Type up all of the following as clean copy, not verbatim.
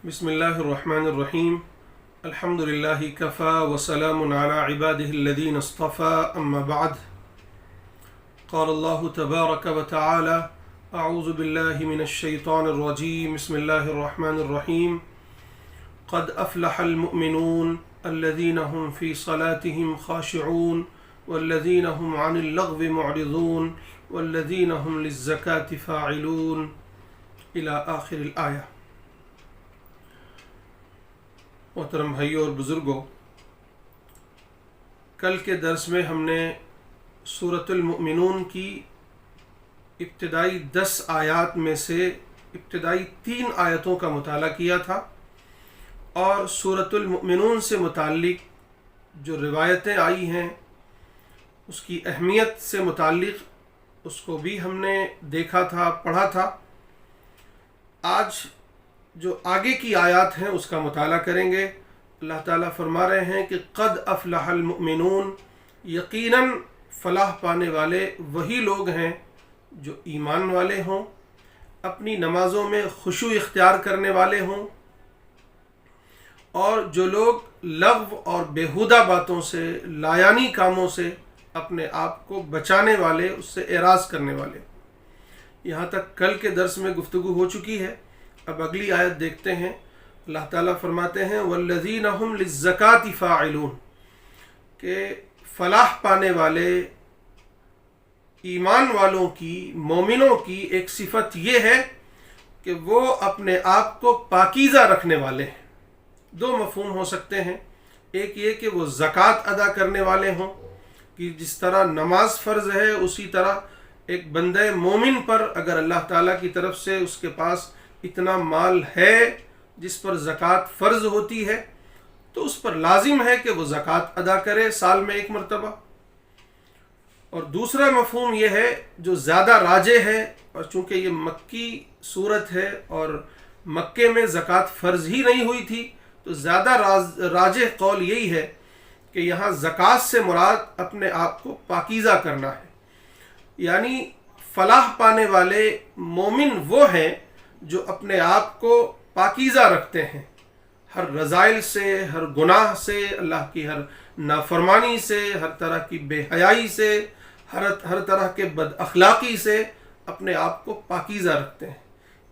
بسم الله الرحمن الرحيم الحمد لله كفى وسلام على عباده الذين اصطفى أما بعد قال الله تبارك وتعالى أعوذ بالله من الشيطان الرجيم بسم الله الرحمن الرحيم قد أفلح المؤمنون الذين هم في صلاتهم خاشعون والذين هم عن اللغو معرضون والذين هم للزكاة فاعلون إلى آخر الآية۔ محترم بھائیوں اور بزرگوں، کل کے درس میں ہم نے سورۃ المؤمنون کی ابتدائی 10 آیات میں سے ابتدائی 3 آیتوں کا مطالعہ کیا تھا، اور سورۃ المؤمنون سے متعلق جو روایتیں آئی ہیں اس کی اہمیت سے متعلق اس کو بھی ہم نے دیکھا تھا، پڑھا تھا۔ آج جو آگے کی آیات ہیں اس کا مطالعہ کریں گے۔ اللہ تعالیٰ فرما رہے ہیں کہ قد افلح المؤمنون، یقیناً فلاح پانے والے وہی لوگ ہیں جو ایمان والے ہوں، اپنی نمازوں میں خشوع اختیار کرنے والے ہوں، اور جو لوگ لغو اور بیہودہ باتوں سے، لایانی کاموں سے اپنے آپ کو بچانے والے، اس سے اعراض کرنے والے۔ یہاں تک کل کے درس میں گفتگو ہو چکی ہے۔ اب اگلی آیت دیکھتے ہیں۔ اللہ تعالیٰ فرماتے ہیں والذین هم للزکاة فاعلون، کہ فلاح پانے والے ایمان والوں کی، مومنوں کی ایک صفت یہ ہے کہ وہ اپنے آپ کو پاکیزہ رکھنے والے ہیں۔ 2 مفہوم ہو سکتے ہیں۔ ایک یہ کہ وہ زکوٰۃ ادا کرنے والے ہوں، کہ جس طرح نماز فرض ہے اسی طرح ایک بندہ مومن پر اگر اللہ تعالیٰ کی طرف سے اس کے پاس اتنا مال ہے جس پر زکوٰۃ فرض ہوتی ہے تو اس پر لازم ہے کہ وہ زکوٰۃ ادا کرے سال میں 1 مرتبہ۔ اور دوسرا مفہوم یہ ہے جو زیادہ راجح ہے، اور چونکہ یہ مکی صورت ہے اور مکے میں زکوٰۃ فرض ہی نہیں ہوئی تھی، تو زیادہ راجح قول یہی ہے کہ یہاں زکوٰۃ سے مراد اپنے آپ کو پاکیزہ کرنا ہے۔ یعنی فلاح پانے والے مومن وہ ہیں جو اپنے آپ کو پاکیزہ رکھتے ہیں، ہر رذائل سے، ہر گناہ سے، اللہ کی ہر نافرمانی سے، ہر طرح کی بے حیائی سے، ہر طرح کے بد اخلاقی سے اپنے آپ کو پاکیزہ رکھتے ہیں،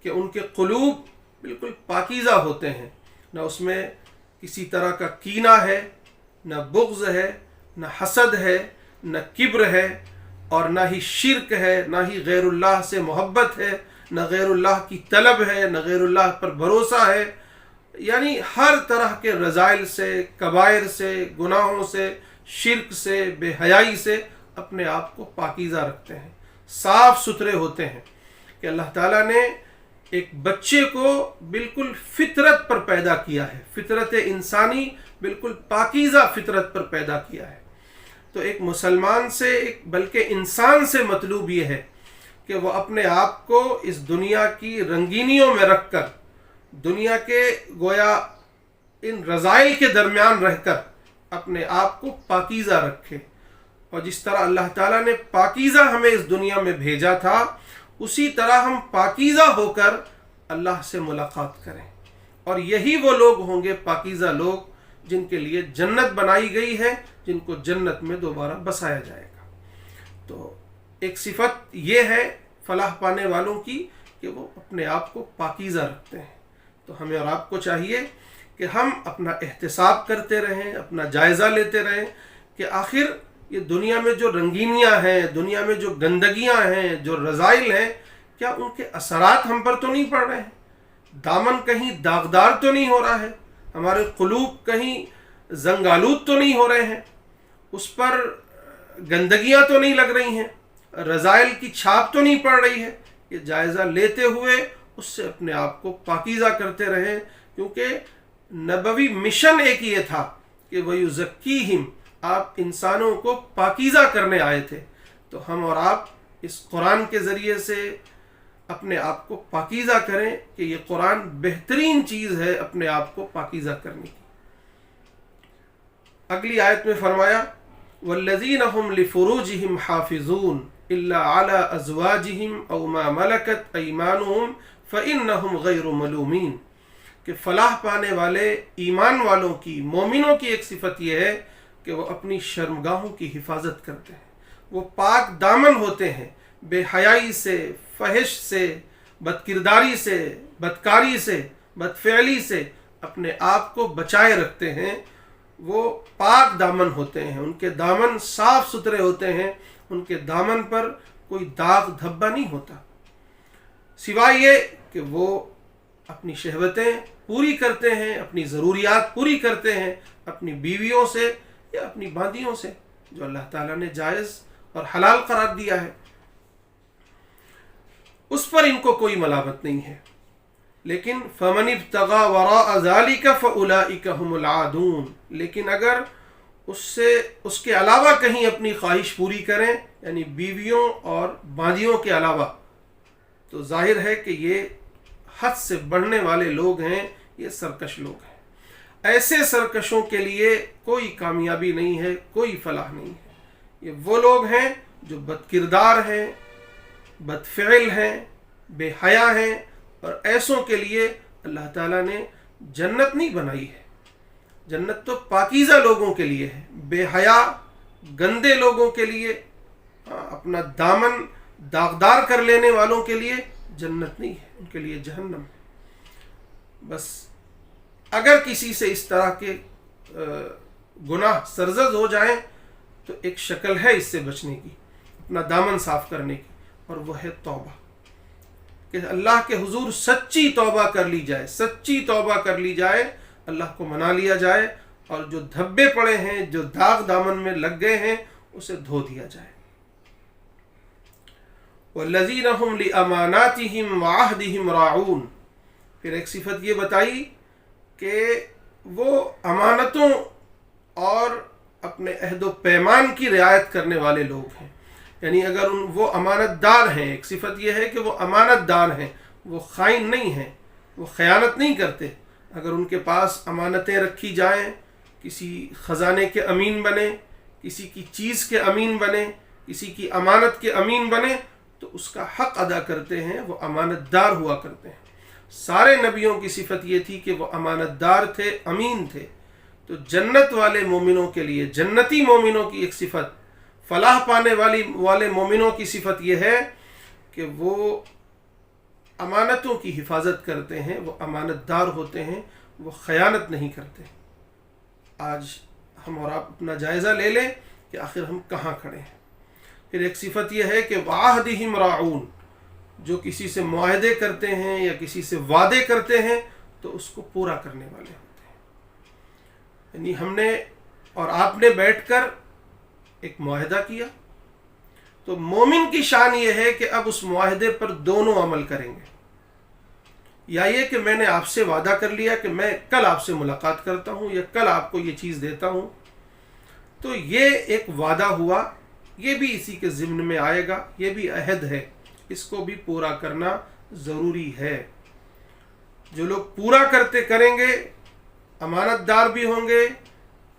کہ ان کے قلوب بالکل پاکیزہ ہوتے ہیں، نہ اس میں کسی طرح کا کینہ ہے، نہ بغض ہے، نہ حسد ہے، نہ کبر ہے، اور نہ ہی شرک ہے، نہ ہی غیر اللہ سے محبت ہے، نہ غیر اللہ کی طلب ہے، نہ غیر اللہ پر بھروسہ ہے۔ یعنی ہر طرح کے رذائل سے، کبائر سے، گناہوں سے، شرک سے، بے حیائی سے اپنے آپ کو پاکیزہ رکھتے ہیں، صاف ستھرے ہوتے ہیں، کہ اللہ تعالیٰ نے ایک بچے کو بالکل فطرت پر پیدا کیا ہے، فطرت انسانی بالکل پاکیزہ فطرت پر پیدا کیا ہے۔ تو ایک مسلمان سے، بلکہ انسان سے مطلوب یہ ہے کہ وہ اپنے آپ کو اس دنیا کی رنگینیوں میں رکھ کر، دنیا کے گویا ان رذائل کے درمیان رہ کر اپنے آپ کو پاکیزہ رکھے، اور جس طرح اللہ تعالیٰ نے پاکیزہ ہمیں اس دنیا میں بھیجا تھا اسی طرح ہم پاکیزہ ہو کر اللہ سے ملاقات کریں، اور یہی وہ لوگ ہوں گے پاکیزہ لوگ جن کے لیے جنت بنائی گئی ہے، جن کو جنت میں دوبارہ بسایا جائے گا۔ تو ایک صفت یہ ہے فلاح پانے والوں کی کہ وہ اپنے آپ کو پاکیزہ رکھتے ہیں۔ تو ہمیں اور آپ کو چاہیے کہ ہم اپنا احتساب کرتے رہیں، اپنا جائزہ لیتے رہیں کہ آخر یہ دنیا میں جو رنگینیاں ہیں، دنیا میں جو گندگیاں ہیں، جو رذائل ہیں، کیا ان کے اثرات ہم پر تو نہیں پڑ رہے ہیں؟ دامن کہیں داغدار تو نہیں ہو رہا ہے؟ ہمارے قلوب کہیں زنگ آلود تو نہیں ہو رہے ہیں؟ اس پر گندگیاں تو نہیں لگ رہی ہیں؟ رذائل کی چھاپ تو نہیں پڑ رہی ہے؟ یہ جائزہ لیتے ہوئے اس سے اپنے آپ کو پاکیزہ کرتے رہیں، کیونکہ نبوی مشن ایک یہ تھا کہ وَيُزَكِّيهِمْ، آپ انسانوں کو پاکیزہ کرنے آئے تھے۔ تو ہم اور آپ اس قرآن کے ذریعے سے اپنے آپ کو پاکیزہ کریں، کہ یہ قرآن بہترین چیز ہے اپنے آپ کو پاکیزہ کرنے کی۔ اگلی آیت میں فرمایا والذین هم لفروجهم حافظون الا على ازواجهم او ما ملكت ایمانهم فانهم غیر ملومین، کہ فلاح پانے والے ایمان والوں کی، مومنوں کی ایک صفت یہ ہے کہ وہ اپنی شرمگاہوں کی حفاظت کرتے ہیں، وہ پاک دامن ہوتے ہیں، بے حیائی سے، فحش سے، بد کرداری سے، بدکاری سے، بدفعلی سے اپنے آپ کو بچائے رکھتے ہیں۔ وہ پاک دامن ہوتے ہیں، ان کے دامن صاف ستھرے ہوتے ہیں، ان کے دامن پر کوئی داغ دھبا نہیں ہوتا، سوائے یہ کہ وہ اپنی شہوتیں پوری کرتے ہیں، اپنی ضروریات پوری کرتے ہیں اپنی بیویوں سے یا اپنی باندیوں سے جو اللہ تعالیٰ نے جائز اور حلال قرار دیا ہے، اس پر ان کو کوئی ملامت نہیں ہے۔ لیکن فَمَنِ ابْتَغَى وَرَاءَ ذَلِكَ فَأُولَئِكَ هُمُ الْعَادُونَ، لیکن اگر اس کے علاوہ کہیں اپنی خواہش پوری کریں، یعنی بیویوں اور باندیوں کے علاوہ، تو ظاہر ہے کہ یہ حد سے بڑھنے والے لوگ ہیں، یہ سرکش لوگ ہیں۔ ایسے سرکشوں کے لیے کوئی کامیابی نہیں ہے، کوئی فلاح نہیں ہے۔ یہ وہ لوگ ہیں جو بد کردار ہیں، بد فعل ہیں، بے حیا ہیں، اور ایسوں کے لیے اللہ تعالیٰ نے جنت نہیں بنائی ہے۔ جنت تو پاکیزہ لوگوں کے لیے ہے، بے حیا گندے لوگوں کے لیے، اپنا دامن داغدار کر لینے والوں کے لیے جنت نہیں ہے، ان کے لیے جہنم ہے۔ بس اگر کسی سے اس طرح کے گناہ سرزد ہو جائیں تو ایک شکل ہے اس سے بچنے کی، اپنا دامن صاف کرنے کی، اور وہ ہے توبہ، کہ اللہ کے حضور سچی توبہ کر لی جائے، سچی توبہ کر لی جائے، اللہ کو منا لیا جائے، اور جو دھبے پڑے ہیں، جو داغ دامن میں لگ گئے ہیں، اسے دھو دیا جائے۔ وَالَّذِينَ هُمْ لِأَمَانَاتِهِمْ وَعَهْدِهِمْ رَاعُونَ، پھر ایک صفت یہ بتائی کہ وہ امانتوں اور اپنے عہد و پیمان کی رعایت کرنے والے لوگ ہیں، یعنی اگر وہ امانت دار ہیں، ایک صفت یہ ہے کہ وہ امانت دار ہیں، وہ خائن نہیں ہیں، وہ خیانت نہیں کرتے۔ اگر ان کے پاس امانتیں رکھی جائیں، کسی خزانے کے امین بنے، کسی کی چیز کے امین بنے، کسی کی امانت کے امین بنے، تو اس کا حق ادا کرتے ہیں، وہ امانت دار ہوا کرتے ہیں۔ سارے نبیوں کی صفت یہ تھی کہ وہ امانت دار تھے، امین تھے۔ تو جنت والے مومنوں کے لیے، جنتی مومنوں کی ایک صفت، فلاح پانے والے مومنوں کی صفت یہ ہے کہ وہ امانتوں کی حفاظت کرتے ہیں، وہ امانت دار ہوتے ہیں، وہ خیانت نہیں کرتے۔ آج ہم اور آپ اپنا جائزہ لے لیں کہ آخر ہم کہاں کھڑے ہیں۔ پھر ایک صفت یہ ہے کہ وعہدہم راعون، جو کسی سے معاہدے کرتے ہیں یا کسی سے وعدے کرتے ہیں تو اس کو پورا کرنے والے ہوتے ہیں۔ یعنی ہم نے اور آپ نے بیٹھ کر ایک معاہدہ کیا، تو مومن کی شان یہ ہے کہ اب اس معاہدے پر دونوں عمل کریں گے، یا یہ کہ میں نے آپ سے وعدہ کر لیا کہ میں کل آپ سے ملاقات کرتا ہوں یا کل آپ کو یہ چیز دیتا ہوں، تو یہ ایک وعدہ ہوا، یہ بھی اسی کے ضمن میں آئے گا، یہ بھی عہد ہے، اس کو بھی پورا کرنا ضروری ہے۔ جو لوگ پورا کریں گے، امانت دار بھی ہوں گے،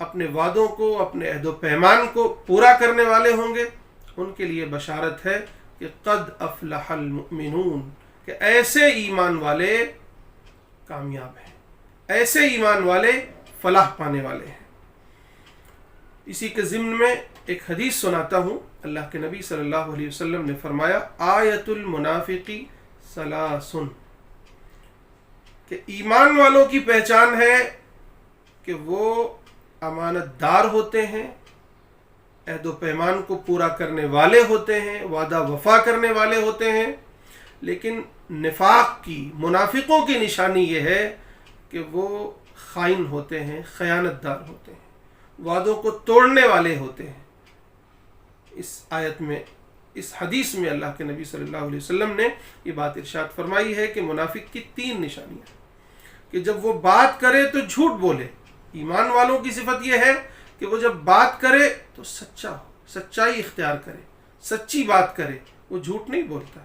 اپنے وعدوں کو، اپنے عہد و پیمان کو پورا کرنے والے ہوں گے، ان کے لیے بشارت ہے کہ قد افلح المؤمنون، کہ ایسے ایمان والے کامیاب ہیں، ایسے ایمان والے فلاح پانے والے ہیں۔ اسی کے ضمن میں ایک حدیث سناتا ہوں، اللہ کے نبی صلی اللہ علیہ وسلم نے فرمایا آیت المنافقی ثلاث، کہ ایمان والوں کی پہچان ہے کہ وہ امانت دار ہوتے ہیں، عہد و پیمان کو پورا کرنے والے ہوتے ہیں، وعدہ وفا کرنے والے ہوتے ہیں، لیکن نفاق کی، منافقوں کی نشانی یہ ہے کہ وہ خائن ہوتے ہیں، خیانت دار ہوتے ہیں، وعدوں کو توڑنے والے ہوتے ہیں۔ اس آیت میں، اس حدیث میں اللہ کے نبی صلی اللہ علیہ وسلم نے یہ بات ارشاد فرمائی ہے کہ منافق کی 3 نشانیاں، کہ جب وہ بات کرے تو جھوٹ بولے۔ ایمان والوں کی صفت یہ ہے کہ وہ جب بات کرے تو سچا ہو، سچائی اختیار کرے، سچی بات کرے، وہ جھوٹ نہیں بولتا۔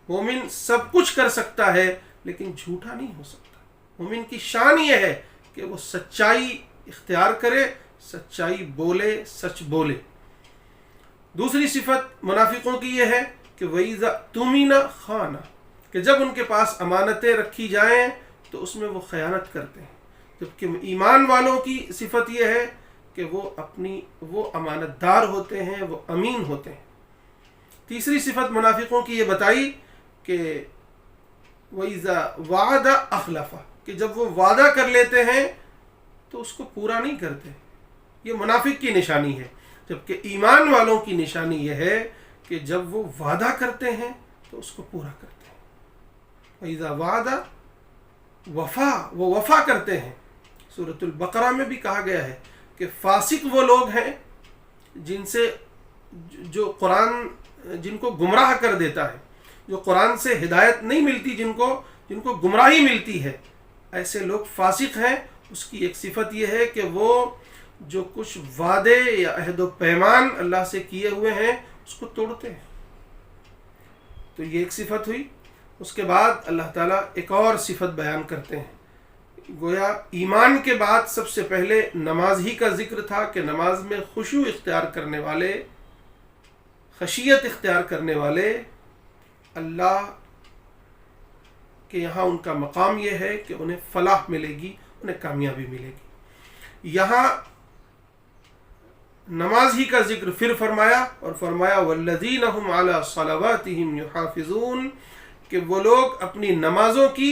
مومن سب کچھ کر سکتا ہے لیکن جھوٹا نہیں ہو سکتا۔ مومن کی شان یہ ہے کہ وہ سچائی اختیار کرے، سچائی بولے، سچ بولے۔ دوسری صفت منافقوں کی یہ ہے کہ وَإِذَا اؤْتُمِنَ خَانَ، کہ جب ان کے پاس امانتیں رکھی جائیں تو تو اس میں وہ خیانت کرتے ہیں، جبکہ ایمان والوں کی صفت یہ ہے کہ وہ امانت دار ہوتے ہیں، وہ امین ہوتے ہیں۔ تیسری صفت منافقوں کی یہ بتائی کہ وَإِذَا وَعَدَ أَخْلَفَ، کہ جب وہ وعدہ کر لیتے ہیں تو اس کو پورا نہیں کرتے، یہ منافق کی نشانی ہے، جبکہ ایمان والوں کی نشانی یہ ہے کہ جب وہ وعدہ کرتے ہیں تو اس کو پورا کرتے ہیں۔ وَإِذَا وَعَدَ وفا، وہ وفا کرتے ہیں۔ سورۃ البقرہ میں بھی کہا گیا ہے کہ فاسق وہ لوگ ہیں جو قرآن جن کو گمراہ کر دیتا ہے، جو قرآن سے ہدایت نہیں ملتی، جن کو گمراہی ملتی ہے، ایسے لوگ فاسق ہیں۔ اس کی ایک صفت یہ ہے کہ وہ جو کچھ وعدے یا عہد و پیمان اللہ سے کیے ہوئے ہیں اس کو توڑتے ہیں۔ تو یہ ایک صفت ہوئی۔ اس کے بعد اللہ تعالیٰ ایک اور صفت بیان کرتے ہیں، گویا ایمان کے بعد سب سے پہلے نماز ہی کا ذکر تھا کہ نماز میں خشوع اختیار کرنے والے، خشیت اختیار کرنے والے، اللہ کہ یہاں ان کا مقام یہ ہے کہ انہیں فلاح ملے گی، انہیں کامیابی ملے گی۔ یہاں نماز ہی کا ذکر پھر فرمایا، اور فرمایا والذین هم علی صلواتهم یحافظون، کہ وہ لوگ اپنی نمازوں کی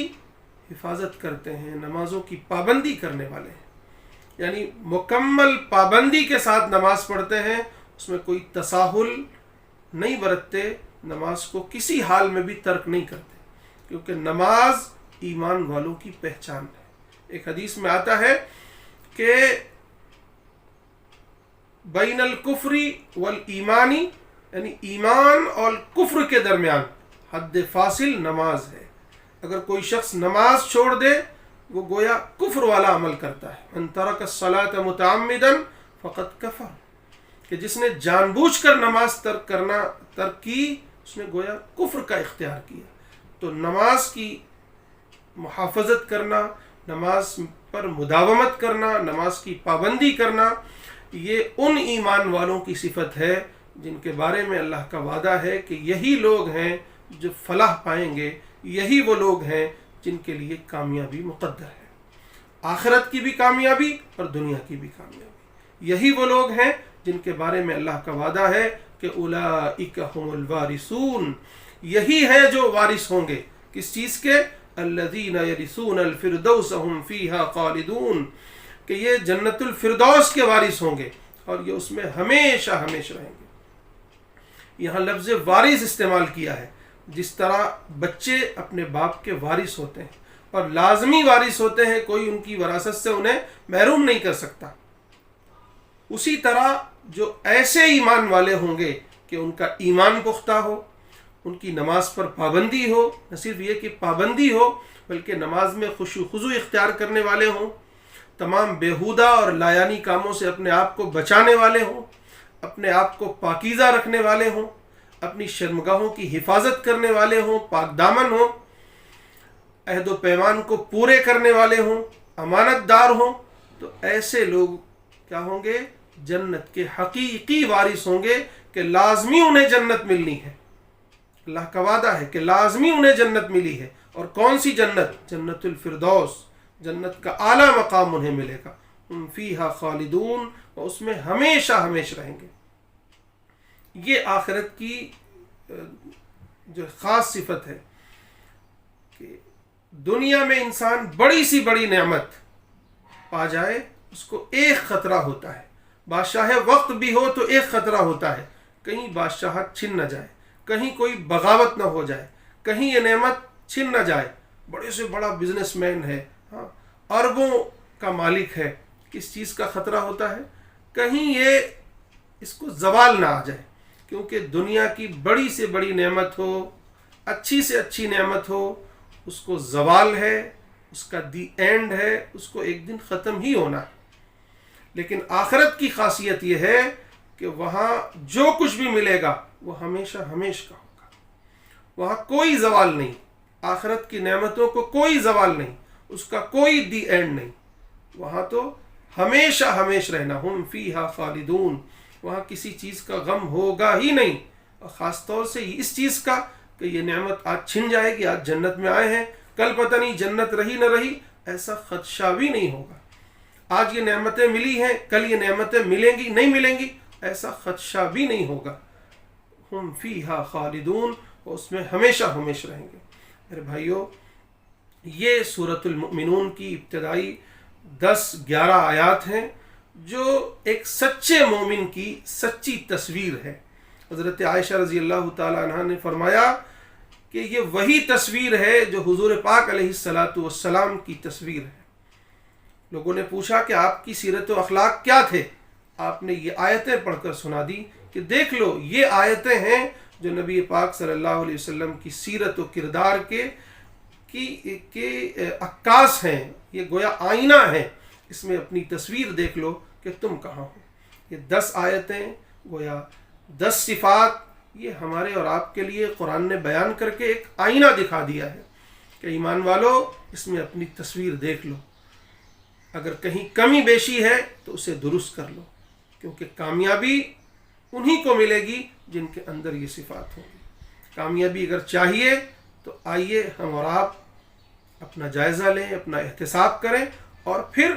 حفاظت کرتے ہیں، نمازوں کی پابندی کرنے والے ہیں، یعنی مکمل پابندی کے ساتھ نماز پڑھتے ہیں، اس میں کوئی تساہل نہیں برتتے، نماز کو کسی حال میں بھی ترک نہیں کرتے، کیونکہ نماز ایمان والوں کی پہچان ہے۔ ایک حدیث میں آتا ہے کہ بین الکفر والایمانی، یعنی ایمان اور کفر کے درمیان حد فاصل نماز ہے۔ اگر کوئی شخص نماز چھوڑ دے وہ گویا کفر والا عمل کرتا ہے۔ من ترک الصلاۃ متعمدا فقد کفر، کہ جس نے جان بوجھ کر نماز ترک کی اس نے گویا کفر کا اختیار کیا۔ تو نماز کی محافظت کرنا، نماز پر مداومت کرنا، نماز کی پابندی کرنا، یہ ان ایمان والوں کی صفت ہے جن کے بارے میں اللہ کا وعدہ ہے کہ یہی لوگ ہیں جو فلاح پائیں گے، یہی وہ لوگ ہیں جن کے لیے کامیابی مقدر ہے، آخرت کی بھی کامیابی اور دنیا کی بھی کامیابی۔ یہی وہ لوگ ہیں جن کے بارے میں اللہ کا وعدہ ہے کہ اولئک هم الوارثون، یہی ہیں جو وارث ہوں گے، کس چیز کے؟ الذین یرثون الفردوس هم فیہا خالدون، کہ یہ جنت الفردوس کے وارث ہوں گے اور یہ اس میں ہمیشہ ہمیشہ رہیں گے۔ یہاں لفظ وارث استعمال کیا ہے، جس طرح بچے اپنے باپ کے وارث ہوتے ہیں اور لازمی وارث ہوتے ہیں، کوئی ان کی وراثت سے انہیں محروم نہیں کر سکتا، اسی طرح جو ایسے ایمان والے ہوں گے کہ ان کا ایمان پختہ ہو، ان کی نماز پر پابندی ہو، نہ صرف یہ کہ پابندی ہو بلکہ نماز میں خشوع خضوع اختیار کرنے والے ہوں، تمام بیہودہ اور لایانی کاموں سے اپنے آپ کو بچانے والے ہوں، اپنے آپ کو پاکیزہ رکھنے والے ہوں، اپنی شرمگاہوں کی حفاظت کرنے والے ہوں، پاک دامن ہوں، عہد و پیمان کو پورے کرنے والے ہوں، امانت دار ہوں، تو ایسے لوگ کیا ہوں گے؟ جنت کے حقیقی وارث ہوں گے کہ لازمی انہیں جنت ملنی ہے۔ اللہ کا وعدہ ہے کہ لازمی انہیں جنت ملی ہے، اور کون سی جنت؟ جنت الفردوس، جنت کا اعلیٰ مقام انہیں ملے گا، ہم فیہا خالدون، اور اس میں ہمیشہ ہمیشہ رہیں گے۔ یہ آخرت کی جو خاص صفت ہے کہ دنیا میں انسان بڑی سی بڑی نعمت پا جائے، اس کو ایک خطرہ ہوتا ہے، بادشاہ وقت بھی ہو تو ایک خطرہ ہوتا ہے، کہیں بادشاہت چھن نہ جائے، کہیں کوئی بغاوت نہ ہو جائے، کہیں یہ نعمت چھن نہ جائے، بڑے سے بڑا بزنس مین ہے، ہاں اربوں کا مالک ہے، کس چیز کا خطرہ ہوتا ہے؟ کہیں یہ اس کو زوال نہ آ جائے، کیونکہ دنیا کی بڑی سے بڑی نعمت ہو، اچھی سے اچھی نعمت ہو، اس کو زوال ہے، اس کا دی اینڈ ہے، اس کو ایک دن ختم ہی ہونا ہے۔ لیکن آخرت کی خاصیت یہ ہے کہ وہاں جو کچھ بھی ملے گا وہ ہمیشہ ہمیشہ کا ہوگا، وہاں کوئی زوال نہیں، آخرت کی نعمتوں کو کوئی زوال نہیں، اس کا کوئی دی اینڈ نہیں، وہاں تو ہمیشہ ہمیشہ رہنا، ہم فیہا خالدون، وہاں کسی چیز کا غم ہوگا ہی نہیں، اور خاص طور سے اس چیز کا کہ یہ نعمت آج چھن جائے گی، آج جنت میں آئے ہیں کل پتہ نہیں جنت رہی نہ رہی، ایسا خدشہ بھی نہیں ہوگا۔ آج یہ نعمتیں ملی ہیں، کل یہ نعمتیں ملیں گی نہیں ملیں گی، ایسا خدشہ بھی نہیں ہوگا۔ ہم فیہا خالدون، اس میں ہمیشہ ہمیشہ رہیں گے۔ میرے بھائیوں، یہ سورۃ المؤمنون کی ابتدائی 10-11 آیات ہیں جو ایک سچے مومن کی سچی تصویر ہے۔ حضرت عائشہ رضی اللہ تعالی عنہ نے فرمایا کہ یہ وہی تصویر ہے جو حضور پاک علیہ الصلاۃ والسلام کی تصویر ہے۔ لوگوں نے پوچھا کہ آپ کی سیرت و اخلاق کیا تھے؟ آپ نے یہ آیتیں پڑھ کر سنا دی کہ دیکھ لو، یہ آیتیں ہیں جو نبی پاک صلی اللہ علیہ وسلم کی سیرت و کردار کے عکاس ہیں، یہ گویا آئینہ ہیں، اس میں اپنی تصویر دیکھ لو کہ تم کہاں ہو۔ یہ 10 آیتیں گویا 10 صفات، یہ ہمارے اور آپ کے لیے قرآن نے بیان کر کے ایک آئینہ دکھا دیا ہے کہ ایمان والو اس میں اپنی تصویر دیکھ لو، اگر کہیں کمی بیشی ہے تو اسے درست کر لو، کیونکہ کامیابی انہی کو ملے گی جن کے اندر یہ صفات ہوں گی۔ کامیابی اگر چاہیے تو آئیے ہم اور آپ اپنا جائزہ لیں، اپنا احتساب کریں، اور پھر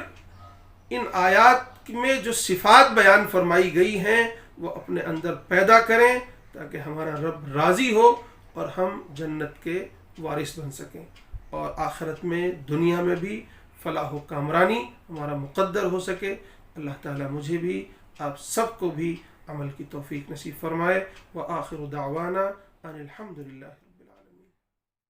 ان آیات میں جو صفات بیان فرمائی گئی ہیں وہ اپنے اندر پیدا کریں تاکہ ہمارا رب راضی ہو اور ہم جنت کے وارث بن سکیں، اور آخرت میں دنیا میں بھی فلاح و کامرانی ہمارا مقدر ہو سکے۔ اللہ تعالیٰ مجھے بھی آپ سب کو بھی عمل کی توفیق نصیب فرمائے۔ وآخر دعوانا ان الحمد للہ۔